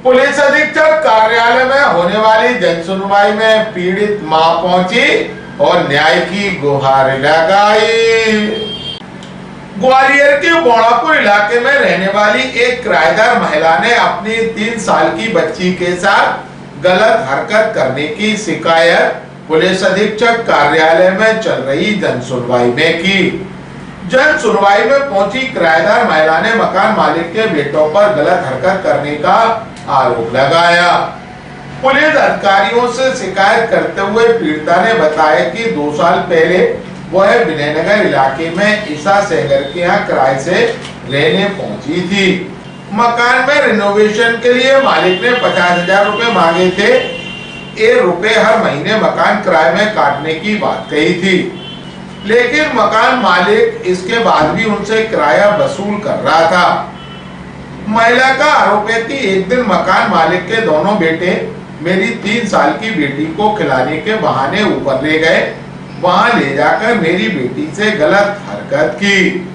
Police अधीक्षक कार्यालय में होने वाली जन सुनवाई में पीड़ित मां पहुंची और न्याय की गुहार लगाई। ग्वालियर के बोड़ापुर इलाके में रहने वाली एक किराएदार महिला ने अपनी 3 साल की बच्ची के साथ गलत हरकत करने की शिकायत पुलिस अधीक्षक कार्यालय में चल रही जन सुनवाई में की। जन सुनवाई में पहुंची किराएदार महिला ने मकान मालिक के बेटों पर गलत हरकत करने का आरोप लगाया। पुलिस अधिकारियों से शिकायत करते हुए पीड़िता ने बताया कि 2 साल पहले वह विनयनगर इलाके में ईसा सेंगर के यहाँ किराए से रहने पहुंची थी। मकान में रिनोवेशन के लिए मालिक ने 50,000 रुपए मांगे थे। ₹1 हर महीने मकान किराए में काटने की बात कही थी, लेकिन मकान मालिक इसके बाद भी उनसे किराया वसूल कर रहा था। महिला का आरोप है कि एक दिन मकान मालिक के दोनों बेटे मेरी 3 साल की बेटी को खिलाने के बहाने ऊपर ले गए। वहां ले जाकर मेरी बेटी से गलत हरकत की।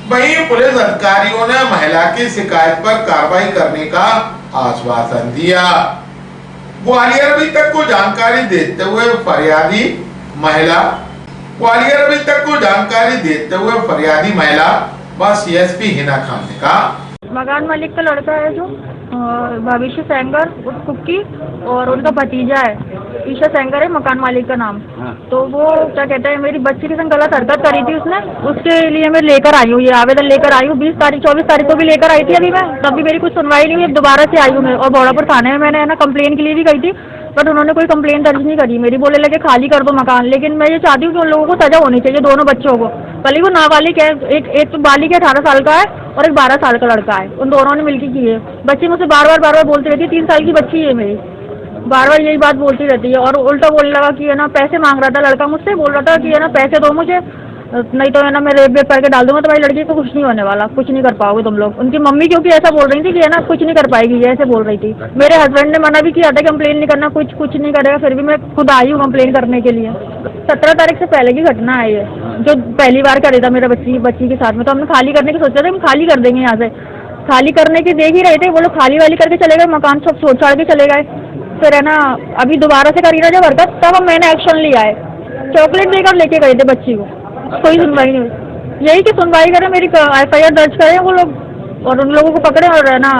वहीं पुलिस अधिकारियों ने महिला की शिकायत पर कार्रवाई करने का आश्वासन दिया। ग्वालियर अभी तक को जानकारी देते हुए फरियादी महिला व CSP हिना खान ने कहा, मकान मालिक का लड़का है जो भविष्य सेंगर उर्फ कुक्की और उनका भतीजा है ईशा सेंगर है मकान मालिक का नाम। तो वो क्या कहते हैं, मेरी बच्ची के संग गलत हरकत करी थी उसने, उसके लिए मैं लेकर आई हूँ, ये आवेदन लेकर आई हूँ। 24 तारीख को भी लेकर आई थी अभी मैं, तब भी मेरी कुछ सुनवाई नहीं हुई। दोबारा से आई हूँ मैं और बोड़ापुर थाने में मैंने कंप्लेन के लिए भी गई थी, बट उन्होंने कोई कंप्लेन दर्ज नहीं करी मेरी। बोले लगे खाली कर दो मकान, लेकिन मैं ये चाहती हूँ कि उन लोगों को सजा होनी चाहिए, दोनों बच्चों को। भले वो नाबालिग है, एक तो बालिग है 18 साल का है और एक 12 साल का लड़का है, उन दोनों ने मिलकर की है। बच्ची मुझसे बार बार बोलती रहती है, 3 साल की बच्ची है मेरी, बार यही बात बोलती रहती है। और उल्टा बोलने लगा कि है ना पैसे मांग रहा था लड़का, मुझसे बोल रहा था कि है ना पैसे दो मुझे, नहीं तो है ना मैं रेप वेप करके डाल दूंगा तुम्हारी लड़की को, कुछ नहीं होने वाला, कुछ नहीं कर पाओगे तुम लोग। उनकी मम्मी क्योंकि ऐसा बोल रही थी कि है ना कुछ नहीं कर पाएगी, ऐसे बोल रही थी। मेरे हस्बैंड ने मना भी किया था कंप्लेन नहीं करना, कुछ नहीं करेगा, फिर भी मैं खुद आई हूँ कंप्लेन करने के लिए। 17 तारीख से पहले की घटना है ये, जो पहली बार करे था मेरा बच्ची के साथ में। तो हमने खाली करने की सोचा था, हम खाली कर देंगे यहाँ से, खाली करने की देख ही रहे थे। वो लोग खाली वाली करके चले गए, मकान सब छोड़ छाड़ के चले गए। फिर है ना अभी दोबारा से करी ना जब हरकत, तब मैंने एक्शन लिया है। चॉकलेट देकर लेके गए थे बच्ची को, कोई सुनवाई नहीं हुई। यही कि सुनवाई करें, मेरी FIR दर्ज करें वो लोग और उन लोगों को पकड़े। और है ना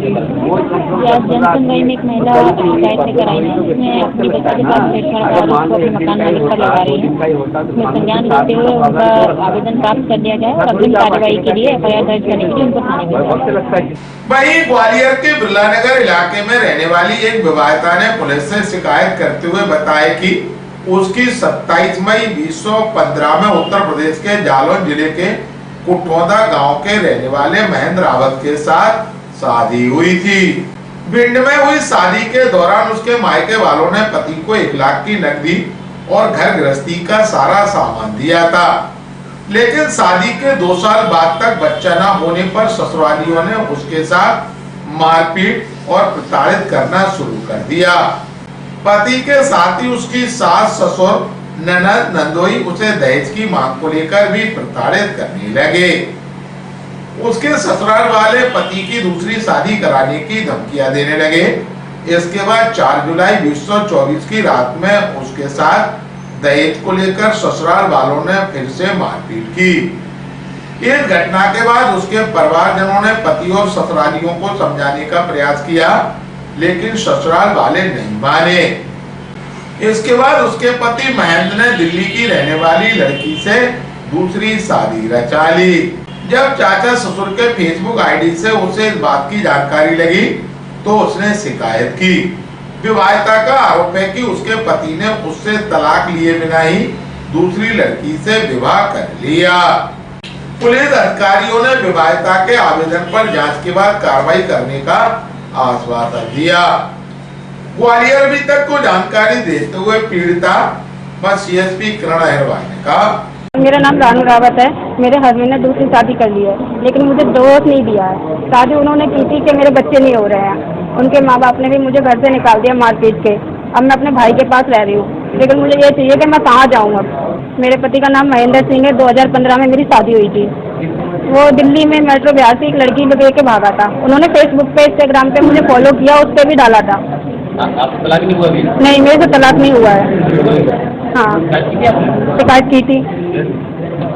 जन सुनवाई में एक महिला शिकायत लेकर आई है, उसने अपनी बच्ची के साथ छेड़छाड़ का आरोप अपने मकान मालिक पर लगा रही है। उसमें संज्ञान लेते हुए उनका आवेदन प्राप्त कर दिया गया और अग्रिम कार्रवाई के लिए FIR दर्ज करने के लिए उनको थाने भेजा। वहीं ग्वालियर के बिरला नगर इलाके में रहने वाली एक विवाहिता ने पुलिस से शिकायत करते हुए बताया कि उसकी 27 मई 2015 में उत्तर प्रदेश के जालौन जिले के कुठौदा गांव के रहने वाले महेंद्र रावत के साथ शादी हुई थी। भिंड में हुई शादी के दौरान उसके मायके वालों ने पति को 1 लाख की नकदी और घर गृहस्थी का सारा सामान दिया था, लेकिन शादी के 2 साल बाद तक बच्चा न होने पर ससुरालियों ने उसके साथ मारपीट और प्रताड़ित करना शुरू कर दिया। पति के साथ ही उसकी सास, ससुर, ननद, नंदोई उसे दहेज की मांग को लेकर भी प्रताड़ित करने लगे। उसके ससुराल वाले पति की दूसरी शादी कराने की धमकियां देने लगे। इसके बाद 4 जुलाई 2024 की रात में उसके साथ दहेज को लेकर ससुराल वालों ने फिर से मारपीट की। इस घटना के बाद उसके परिवारजनों ने पति और ससुरालियों को समझाने का प्रयास किया, लेकिन ससुराल वाले नहीं माने। इसके बाद उसके पति महेंद्र ने दिल्ली की रहने वाली लड़की से दूसरी शादी रचा ली। जब चाचा ससुर के फेसबुक आईडी से उसे इस बात की जानकारी लगी तो उसने शिकायत की। विवाहिता का आरोप है कि उसके पति ने उससे तलाक लिए बिना ही दूसरी लड़की से विवाह कर लिया। पुलिस अधिकारियों ने विवाहिता के आवेदन पर जांच के बाद कार्रवाई करने का आश्वासन दिया। ग्वालियर अभी तक को जानकारी देते हुए पीड़िता व CSP किरण अहिरवाल ने कहा, मेरा नाम रानू रावत है। मेरे हस्बैंड ने दूसरी शादी कर ली है, लेकिन मुझे डिवोर्स नहीं दिया है। शादी उन्होंने की थी कि मेरे बच्चे नहीं हो रहे हैं। उनके माँ बाप ने भी मुझे घर से निकाल दिया मारपीट के। अब मैं अपने भाई के पास रह रही हूँ, लेकिन मुझे ये चाहिए कि मैं कहाँ जाऊँ। अब मेरे पति का नाम महेंद्र सिंह है। 2015 में मेरी शादी हुई थी। वो दिल्ली में मेट्रो बिहार से एक लड़की को लेके भागा था। उन्होंने फेसबुक पे, इंस्टाग्राम पे मुझे फॉलो किया, उस पे भी डाला था। आपको तलाक नहीं हुआ अभी? नहीं, मेरे से तलाक नहीं हुआ है। हाँ, शिकायत की थी,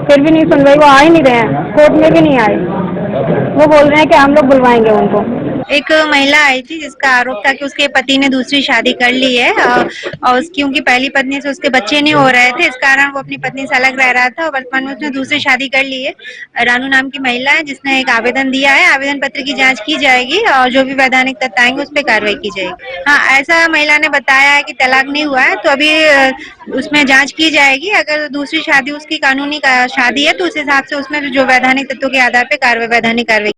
फिर भी नहीं सुन रही। वो आ ही नहीं रहे हैं, कोर्ट में भी नहीं आए। वो बोल रहे हैं कि हम लोग बुलवाएंगे उनको। एक महिला आई थी जिसका आरोप था कि उसके पति ने दूसरी शादी कर ली है और उसकी उनकी पहली पत्नी से उसके बच्चे नहीं हो रहे थे, इस कारण वो अपनी पत्नी से अलग रह रहा था और वर्तमान में उसने दूसरी शादी कर ली है। रानू नाम की महिला है जिसने एक आवेदन दिया है। आवेदन पत्र की जांच की जाएगी और जो भी वैधानिक तथ्य आएंगे उस पर कार्रवाई की जाएगी। हाँ, ऐसा महिला ने बताया है कि तलाक नहीं हुआ है, तो अभी उसमें जांच की जाएगी। अगर दूसरी शादी उसकी कानूनी शादी है तो उस हिसाब से उसमें जो वैधानिक तथ्यों के आधार पर वैधानिक कार्रवाई